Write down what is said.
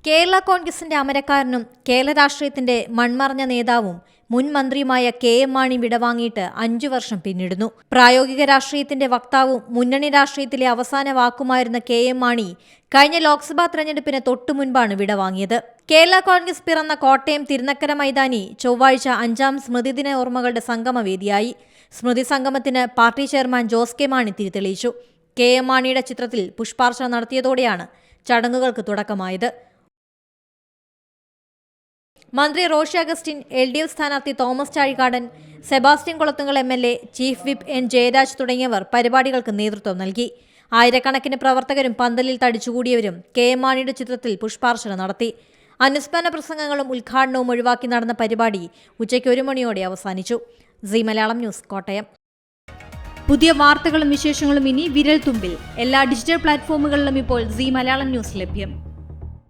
കേരള കോൺഗ്രസിന്റെ അമരക്കാരനും കേരള രാഷ്ട്രീയത്തിന്റെ മൺമറഞ്ഞ നേതാവും മുൻ മന്ത്രിയുമായ KM മാണി വിടവാങ്ങിയിട്ട് 5 വർഷം പിന്നിടുന്നു. പ്രായോഗിക രാഷ്ട്രീയത്തിന്റെ വക്താവും മുന്നണി രാഷ്ട്രീയത്തിലെ അവസാന വാക്കുമായിരുന്ന KM മാണി കഴിഞ്ഞ ലോക്സഭാ തെരഞ്ഞെടുപ്പിന് തൊട്ടുമുൻപാണ് വിടവാങ്ങിയത്. കേരള കോൺഗ്രസ് പിറന്ന കോട്ടയം തിരുനക്കര മൈതാനി ചൊവ്വാഴ്ച 5ാം സ്മൃതിദിന ഓർമ്മകളുടെ സംഗമവേദിയായി. സ്മൃതി സംഗമത്തിന് പാർട്ടി ചെയർമാൻ ജോസ് കെ മാണി തിരിതെളിയിച്ചു. KM മാണിയുടെ ചിത്രത്തിൽ പുഷ്പാർച്ചന നടത്തിയതോടെയാണ് ചടങ്ങുകൾക്ക് തുടക്കമായത്. മന്ത്രി റോഷി അഗസ്റ്റിൻ, LDF സ്ഥാനാർത്ഥി Thomas Chazhikadan, Sebastian Kulathunkal MLA, chief whip N Jayaraj തുടങ്ങിയവർ പരിപാടികൾക്ക് നേതൃത്വം നൽകി. ആയിരക്കണക്കിന് പ്രവർത്തകരും പന്തലിൽ തടിച്ചുകൂടിയവരും KM മാണിയുടെ ചിത്രത്തിൽ പുഷ്പാർച്ചന നടത്തി. അനുസ്മരണ പ്രസംഗങ്ങളും ഉദ്ഘാടനവും ഒഴിവാക്കി നടന്ന പരിപാടി ഉച്ചയ്ക്ക് 1 മണിയോടെ അവസാനിച്ചു. Zee Malayalam news, Kottayam. പുതിയ വാർത്തകളും വിശേഷങ്ങളും ഇനി വിരൽ തുമ്പിൽ. എല്ലാ ഡിജിറ്റൽ പ്ലാറ്റ്ഫോമുകളിലും ഇപ്പോൾ സീ മലയാളം ന്യൂസ് ലഭ്യം.